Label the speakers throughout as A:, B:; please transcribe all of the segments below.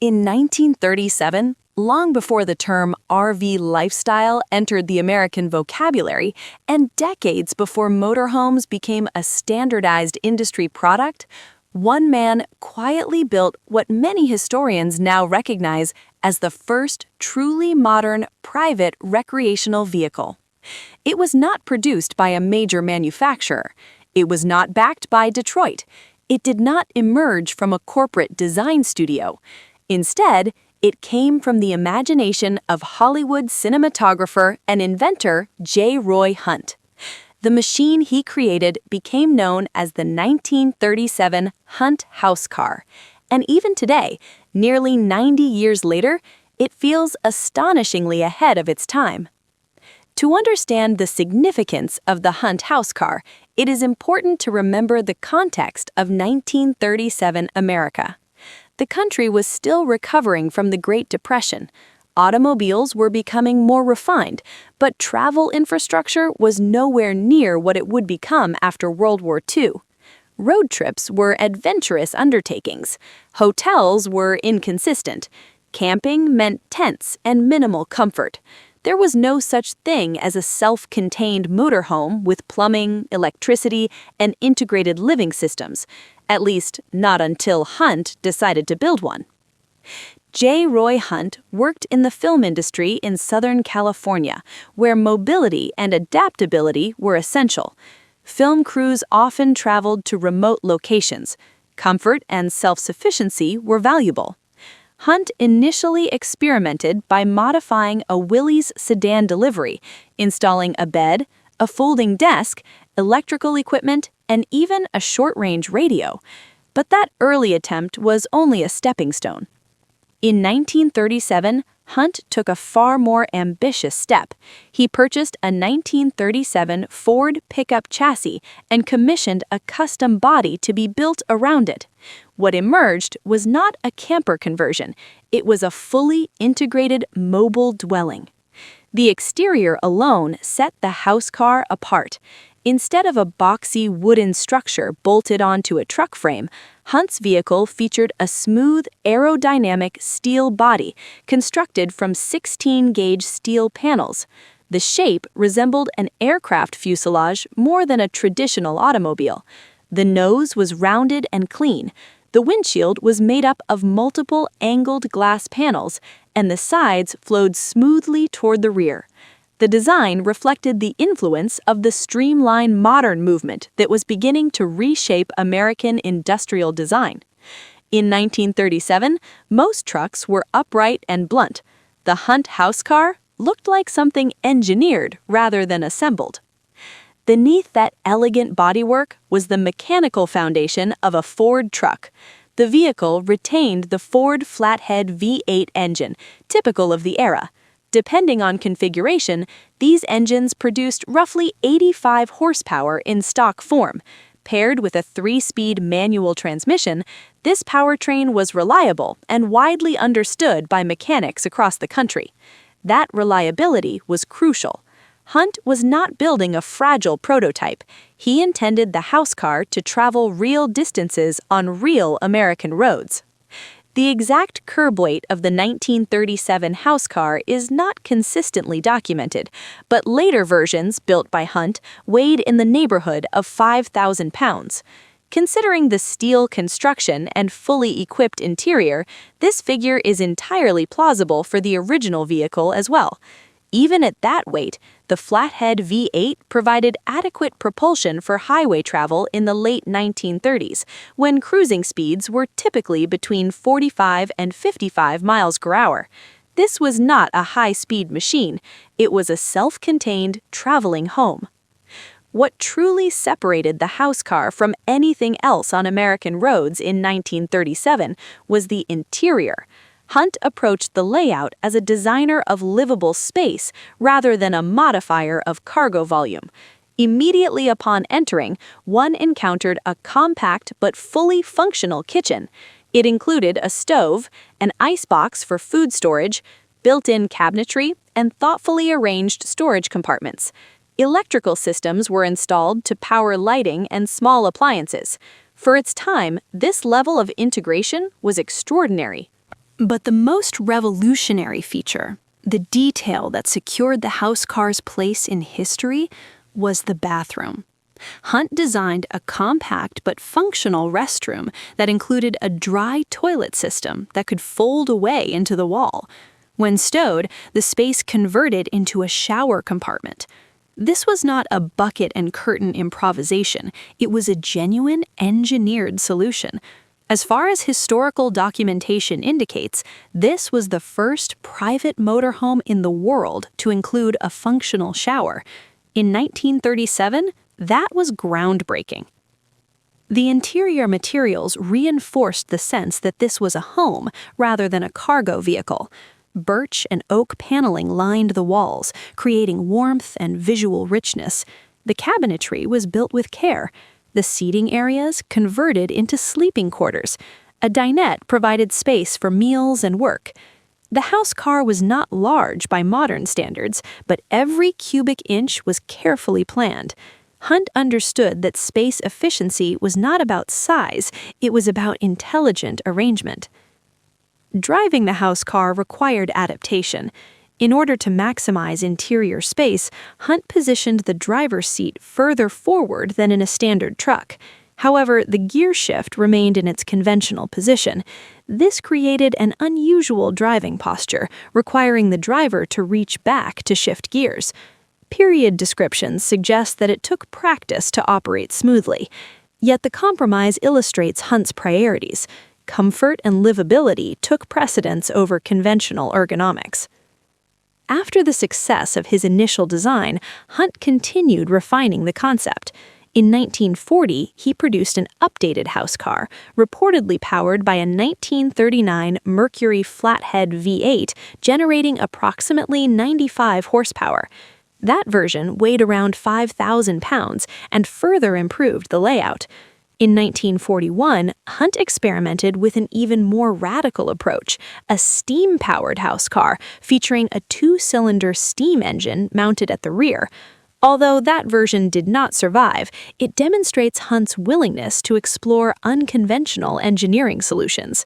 A: In 1937, long before the term RV lifestyle entered the American vocabulary, and decades before motorhomes became a standardized industry product, one man quietly built what many historians now recognize as the first truly modern private recreational vehicle. It was not produced by a major manufacturer. It was not backed by Detroit. It did not emerge from a corporate design studio. Instead, it came from the imagination of Hollywood cinematographer and inventor J. Roy Hunt. The machine he created became known as the 1937 Hunt Housecar, and even today, nearly 90 years later, it feels astonishingly ahead of its time. To understand the significance of the Hunt Housecar, it is important to remember the context of 1937 America. The country was still recovering from the Great Depression. Automobiles were becoming more refined, but travel infrastructure was nowhere near what it would become after World War II. Road trips were adventurous undertakings. Hotels were inconsistent. Camping meant tents and minimal comfort. There was no such thing as a self-contained motorhome with plumbing, electricity, and integrated living systems, at least not until Hunt decided to build one. J. Roy Hunt worked in the film industry in Southern California, where mobility and adaptability were essential. Film crews often traveled to remote locations. Comfort and self-sufficiency were valuable. Hunt initially experimented by modifying a Willys sedan delivery, installing a bed, a folding desk, electrical equipment, and even a short-range radio. But that early attempt was only a stepping stone. In 1937, Hunt took a far more ambitious step. He purchased a 1937 Ford pickup chassis and commissioned a custom body to be built around it. What emerged was not a camper conversion. It was a fully integrated mobile dwelling. The exterior alone set the Housecar apart. Instead of a boxy wooden structure bolted onto a truck frame, Hunt's vehicle featured a smooth, aerodynamic steel body constructed from 16-gauge steel panels. The shape resembled an aircraft fuselage more than a traditional automobile. The nose was rounded and clean. The windshield was made up of multiple angled glass panels, and the sides flowed smoothly toward the rear. The design reflected the influence of the Streamline Moderne movement that was beginning to reshape American industrial design. In 1937, most trucks were upright and blunt. The Hunt Housecar looked like something engineered rather than assembled. Beneath that elegant bodywork was the mechanical foundation of a Ford truck. The vehicle retained the Ford flathead V8 engine, typical of the era. Depending on configuration, these engines produced roughly 85 horsepower in stock form. Paired with a 3-speed manual transmission, this powertrain was reliable and widely understood by mechanics across the country. That reliability was crucial. Hunt was not building a fragile prototype. He intended the Housecar to travel real distances on real American roads. The exact curb weight of the 1937 Housecar is not consistently documented, but later versions built by Hunt weighed in the neighborhood of 5,000 pounds. Considering the steel construction and fully equipped interior, this figure is entirely plausible for the original vehicle as well. Even at that weight, the flathead V8 provided adequate propulsion for highway travel in the late 1930s, when cruising speeds were typically between 45 and 55 miles per hour. This was not a high-speed machine. It was a self-contained traveling home. What truly separated the Housecar from anything else on American roads in 1937 was the interior. Hunt approached the layout as a designer of livable space rather than a modifier of cargo volume. Immediately upon entering, one encountered a compact but fully functional kitchen. It included a stove, an icebox for food storage, built-in cabinetry, and thoughtfully arranged storage compartments. Electrical systems were installed to power lighting and small appliances. For its time, this level of integration was extraordinary. But the most revolutionary feature, the detail that secured the Housecar's place in history, was the bathroom. Hunt designed a compact but functional restroom that included a dry toilet system that could fold away into the wall. When stowed, the space converted into a shower compartment. This was not a bucket and curtain improvisation. It was a genuine engineered solution. As far as historical documentation indicates, this was the first private motorhome in the world to include a functional shower. In 1937, that was groundbreaking. The interior materials reinforced the sense that this was a home rather than a cargo vehicle. Birch and oak paneling lined the walls, creating warmth and visual richness. The cabinetry was built with care. The seating areas converted into sleeping quarters. A dinette provided space for meals and work. The Housecar was not large by modern standards, but every cubic inch was carefully planned. Hunt understood that space efficiency was not about size, it was about intelligent arrangement. Driving the Housecar required adaptation. In order to maximize interior space, Hunt positioned the driver's seat further forward than in a standard truck. However, the gear shift remained in its conventional position. This created an unusual driving posture, requiring the driver to reach back to shift gears. Period descriptions suggest that it took practice to operate smoothly. Yet the compromise illustrates Hunt's priorities. Comfort and livability took precedence over conventional ergonomics. After the success of his initial design, Hunt continued refining the concept. In 1940, he produced an updated Housecar, reportedly powered by a 1939 Mercury flathead V8, generating approximately 95 horsepower. That version weighed around 5,000 pounds and further improved the layout. In 1941, Hunt experimented with an even more radical approach, a steam-powered Housecar featuring a two-cylinder steam engine mounted at the rear. Although that version did not survive, it demonstrates Hunt's willingness to explore unconventional engineering solutions.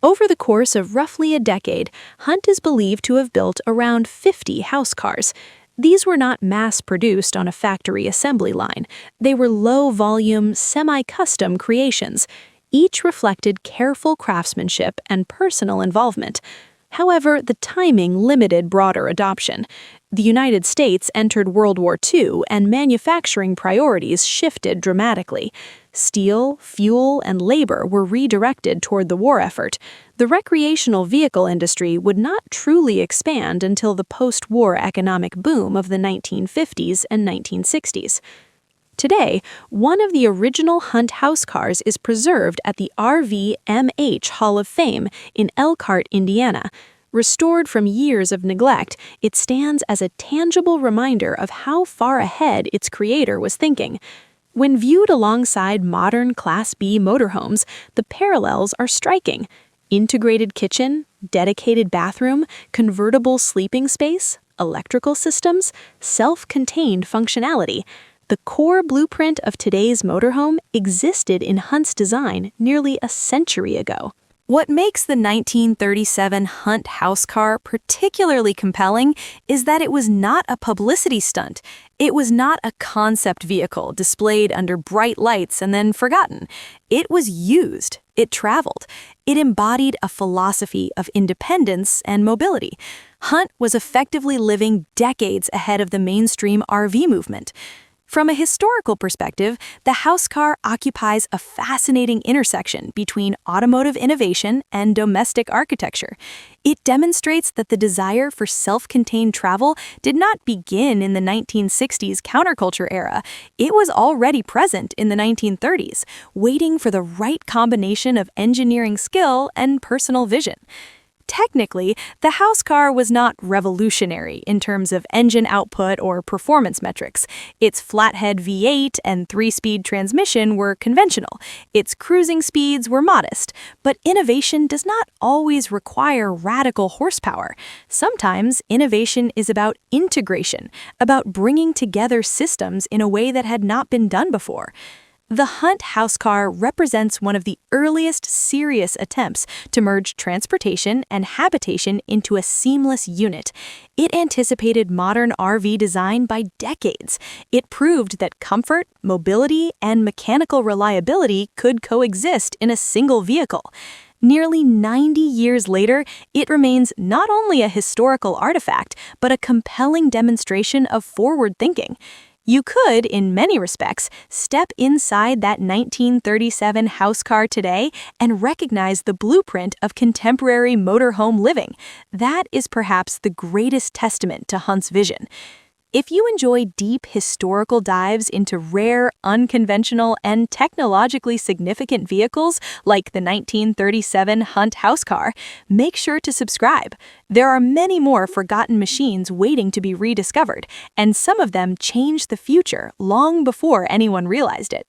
A: Over the course of roughly a decade, Hunt is believed to have built around 50 Housecars. These were not mass-produced on a factory assembly line. They were low-volume, semi-custom creations. Each reflected careful craftsmanship and personal involvement. However, the timing limited broader adoption. The United States entered World War II, and manufacturing priorities shifted dramatically. Steel, fuel, and labor were redirected toward the war effort. The recreational vehicle industry would not truly expand until the post-war economic boom of the 1950s and 1960s. Today, one of the original Hunt Housecars is preserved at the RVMH Hall of Fame in Elkhart, Indiana. Restored from years of neglect, it stands as a tangible reminder of how far ahead its creator was thinking. When viewed alongside modern Class B motorhomes, the parallels are striking. Integrated kitchen, dedicated bathroom, convertible sleeping space, electrical systems, self-contained functionality. The core blueprint of today's motorhome existed in Hunt's design nearly a century ago. What makes the 1937 Hunt Housecar particularly compelling is that it was not a publicity stunt. It was not a concept vehicle displayed under bright lights and then forgotten. It was used. It traveled. It embodied a philosophy of independence and mobility. Hunt was effectively living decades ahead of the mainstream RV movement. From a historical perspective, the Housecar occupies a fascinating intersection between automotive innovation and domestic architecture. It demonstrates that the desire for self-contained travel did not begin in the 1960s counterculture era. It was already present in the 1930s, waiting for the right combination of engineering skill and personal vision. Technically, the Housecar was not revolutionary in terms of engine output or performance metrics. Its flathead V8 and 3-speed transmission were conventional. Its cruising speeds were modest. But innovation does not always require radical horsepower. Sometimes innovation is about integration, about bringing together systems in a way that had not been done before. The Hunt Housecar represents one of the earliest serious attempts to merge transportation and habitation into a seamless unit. It anticipated modern RV design by decades. It proved that comfort, mobility, and mechanical reliability could coexist in a single vehicle. Nearly 90 years later, it remains not only a historical artifact, but a compelling demonstration of forward thinking. You could, in many respects, step inside that 1937 Housecar today and recognize the blueprint of contemporary motorhome living. That is perhaps the greatest testament to Hunt's vision. If you enjoy deep historical dives into rare, unconventional, and technologically significant vehicles like the 1937 Hunt Housecar, make sure to subscribe. There are many more forgotten machines waiting to be rediscovered, and some of them changed the future long before anyone realized it.